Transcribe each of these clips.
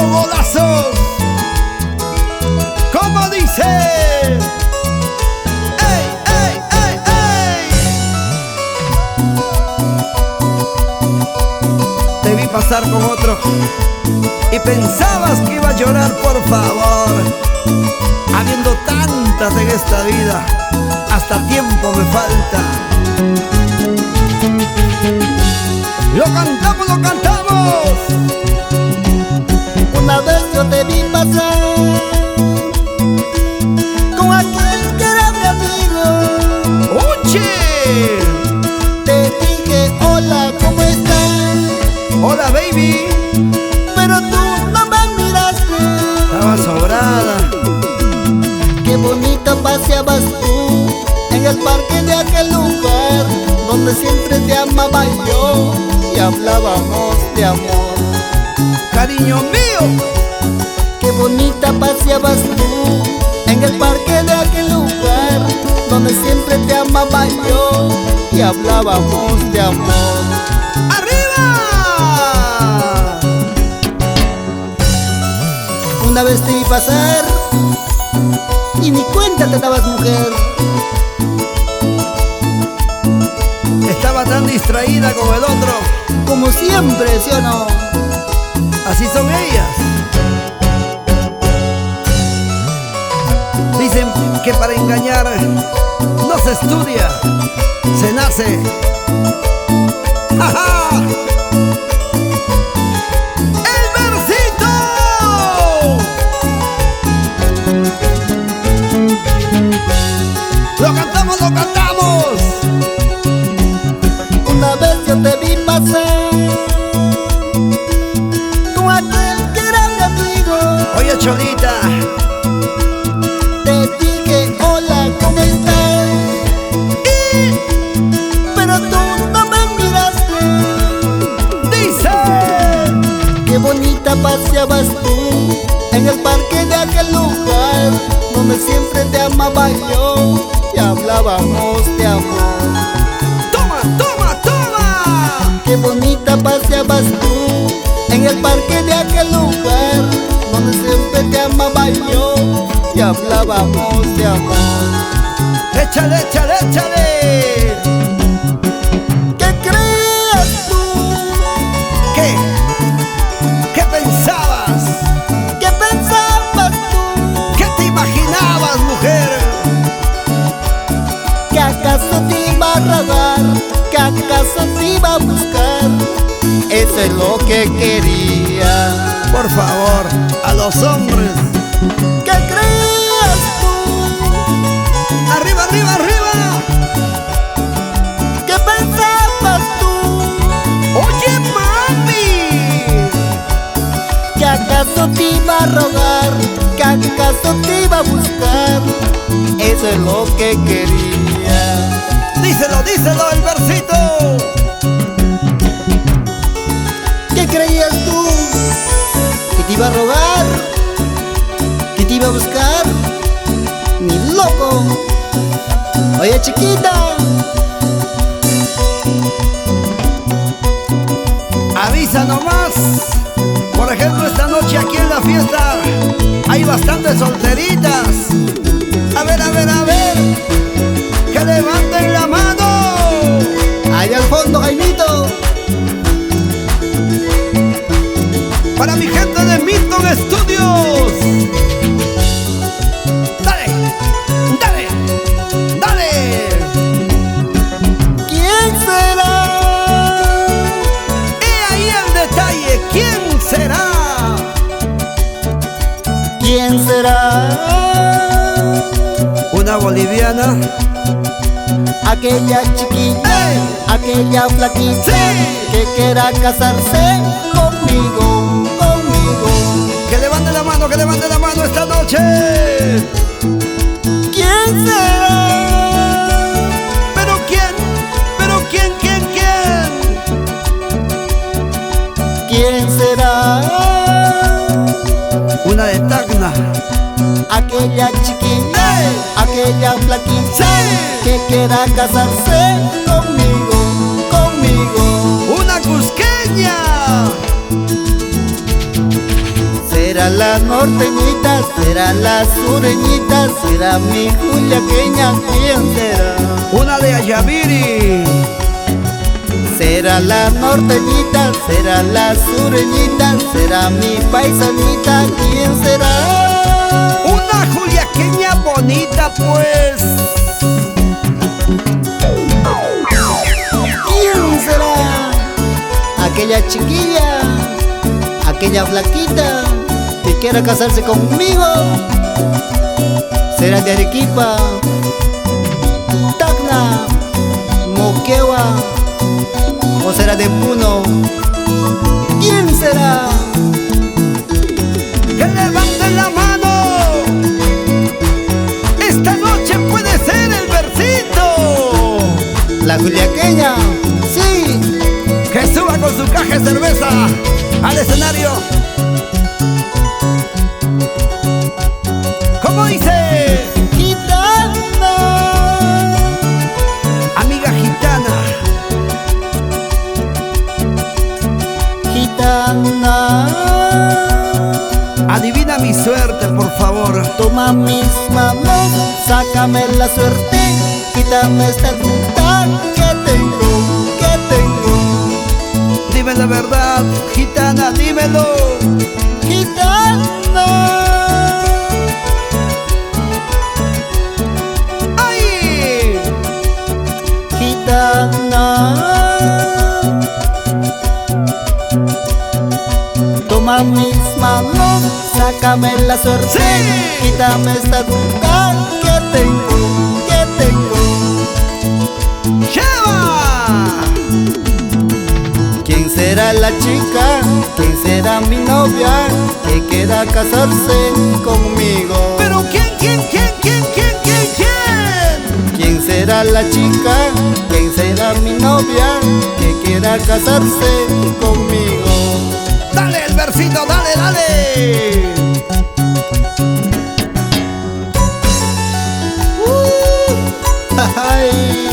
golazos. ¿Cómo dice? ¡Ey, ey, ey, ey! Te vi pasar con otro y pensabas que iba a llorar, por favor. Habiendo tantas en esta vida, hasta tiempo me falta. Lo cantamos, lo cantamos. Una vez yo te vi pasar con aquel que era mi amigo. ¡Oye! Te dije hola, ¿cómo estás? Hola, baby. Pero tú no me miraste. Estaba sobrada. Qué bonito paseabas tú en el parque de aquel lugar donde siempre te amaba yo y hablábamos de amor. Cariño mío. Qué bonita paseabas tú en el parque de aquel lugar donde siempre te amaba yo y hablábamos de amor. ¡Arriba! Una vez te vi pasar y ni cuenta te dabas, mujer. Estaba tan distraída con el otro. Como siempre, ¿sí o no? Así son ellas. Dicen que para engañar no se estudia, se nace. ¡Ja, ja! ¡El versito! ¡Lo cantamos, lo cantamos! Una vez yo te vi pasar con aquel que era mi amigo. Oye, Cholita, Te dije hola, ¿cómo estás? Pero tú no me miraste. dice. Qué bonita paseabas tú en el parque de aquel lugar donde siempre te amaba yo y hablábamos de amor. ¡Toma, toma, toma! Qué bonita paseabas tú en el parque de aquel lugar donde siempre te amaba yo y hablábamos de amor. ¡Échale, échale, échale! ¿Qué crees tú? ¿Qué? ¿Qué pensabas? ¿Qué pensabas tú? ¿Qué te imaginabas, mujer? ¿Que acaso te iba a rogar? ¿Que acaso te iba a buscar? Eso es lo que quería. Por favor, a los hombres. ¿Qué crees tú? ¡Arriba, arriba, arriba! ¿Qué pensabas tú? ¡Oye, mami! ¿Que acaso te iba a rogar? ¿Que acaso te iba a buscar? Eso es lo que quería. Díselo, díselo, el versito. ¿Qué creías tú? ¿Que te iba a rogar? ¿Que te iba a buscar? ¡Ni loco! Oye, chiquita, Avisa nomás. Por ejemplo, esta noche aquí en la fiesta hay bastantes solteritas. A ver, a ver, a ver. Que levanten la mano. allá al fondo, Jaimito. Para mi gente de Milton Studios. Dale, dale, dale. ¿Quién será? He ahí el detalle. ¿Quién será? ¿Quién será? Una boliviana. Aquella chiquita, ¡Ey! aquella flaquita, ¡Sí! que quiera casarse conmigo, conmigo. Que levante la mano esta noche. ¿Quién será? Pero quién, quién. ¿Quién será? Una de Tacna. Aquella chiquita, ¡Ey! aquella flaquita, ¡Sí! que quiera casarse conmigo, conmigo. Una cusqueña. la norteñita, será la sureñita, será mi juliaqueña, ¿quién será? Una de Ayaviri. Será la norteñita, será la sureñita, será mi paisanita, ¿quién será? Una juliaqueña bonita, pues. ¿Quién será? Aquella chiquilla, aquella flaquita que quiera casarse conmigo. Será de Arequipa, Tacna, Moquegua, o será de Puno. ¿Quién será? ¡Que levanten la mano! Esta noche puede ser el versito. La juliaqueña, sí. Que suba con su caja de cerveza al escenario. ¿Cómo dice? Gitana, Amiga gitana. gitana, Adivina mi suerte, por favor. toma mis manos, sácame la suerte, quítame esta duda que tengo, que tengo. Dime la verdad, gitana, dímelo. Gitana, ¡Ay! gitana, toma mis manos, sácame la suerte, ¡Sí! quítame esta duda que tengo, que tengo. ¡Lleva! ¿Quién será la chica? ¿Quién será mi novia que quiera casarse conmigo? ¿Pero quién? ¿Quién será la chica? ¿Quién será mi novia que quiera casarse conmigo? Dale el versito, dale, dale. Ay.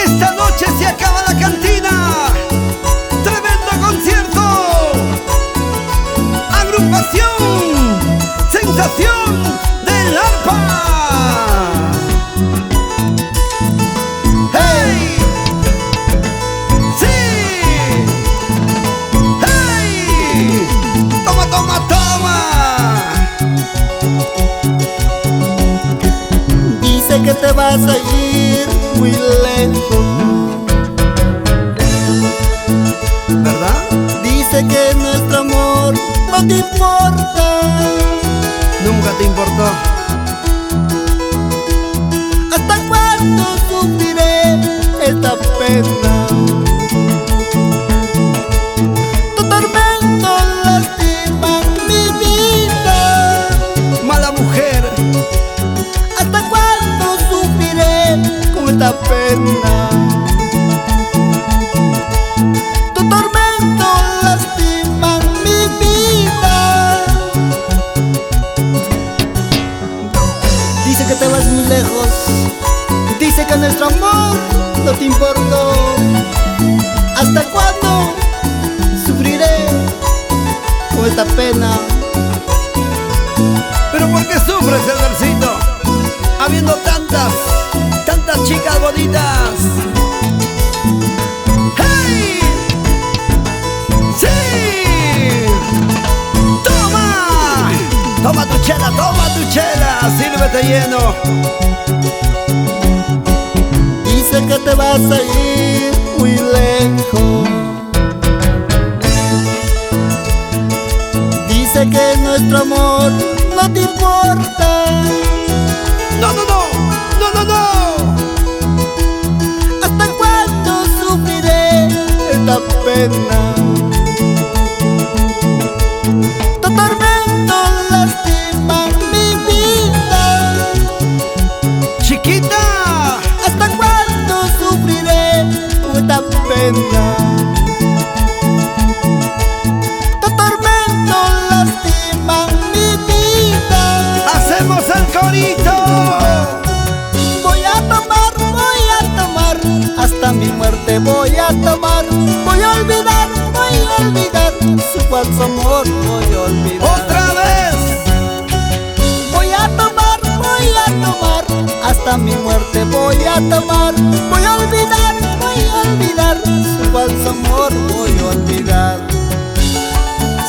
Esta noche se acaba la cantina. Tremendo concierto. Agrupación Sensación del Arpa. ¡Hey! ¡Sí! ¡Hey! ¡Toma, toma, toma! Dice que te vas a ir muy lejos, ¿Verdad? dice que nuestro amor no te importa. Nunca te importó. ¿Hasta cuándo sufriré esta pena? Tu tormento lastima mi vida. Mala mujer. ¿Hasta cuándo sufriré con esta pena? Tu tormento lastima mi vida. Dice que te vas muy lejos, dice que nuestro amor no te importó. ¿Hasta cuándo sufriré con esta pena? ¿Pero por qué sufres el versito? Habiendo tantas chicas bonitas. ¡Hey! ¡Sí! ¡Toma! Toma tu chela, sírvete lleno. Dice que te vas a ir muy lejos, dice que nuestro amor no te importa. ¡No! ¿Hasta cuándo sufriré esta pena? Tu tormento lastima mi vida. ¡Chiquita! ¿Hasta cuándo sufriré esta pena? Tu tormento lastima mi vida. ¡Hacemos el corito! Voy a tomar, hasta mi muerte voy a tomar. Voy a olvidar su falso amor voy a olvidar. ¡Otra vez! Voy a tomar, hasta mi muerte voy a tomar. Voy a olvidar, su falso amor voy a olvidar.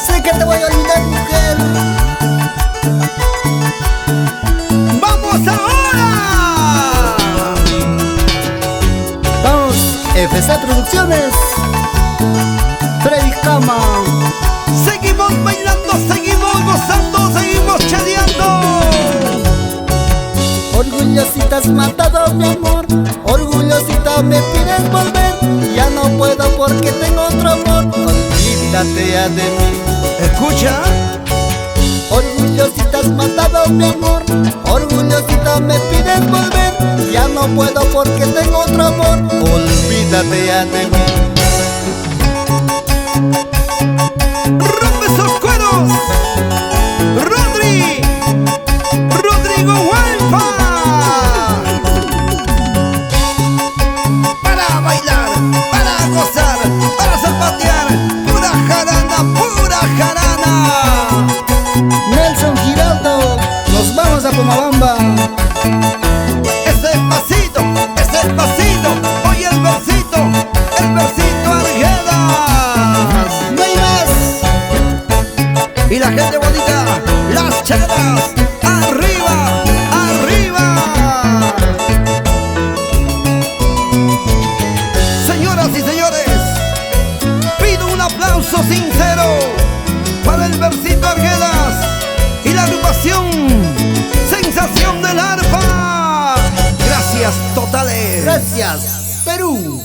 Sé que te voy a olvidar, mujer. ¡Vamos ahora! Vamos, FC Producciones, Freddy Cama. Seguimos bailando, seguimos gozando, seguimos chadeando. Orgullosita has matado mi amor, orgullosita me pides volver. Ya no puedo porque tengo otro amor, olvídate ya de mí. Escucha. Orgullosita has matado mi amor, orgullosita me pides volver. Ya no puedo porque tengo otro amor, olvídate ya de mí. ¡Rompe esos cueros! ¡Rodrigo Huelpa! Para bailar, para gozar, para zapatear. Pura jarana, pura jarana. Nelson Giraldo, nos vamos a Pomabamba. Ese pasito, oye el versito Arguedas. No hay más. Y la gente bonita, las charas, arriba, arriba. Señoras y señores, pido un aplauso sincero para el versito Arguedas y la agrupación Sensación del Arpa. Gracias totales. Gracias, Perú.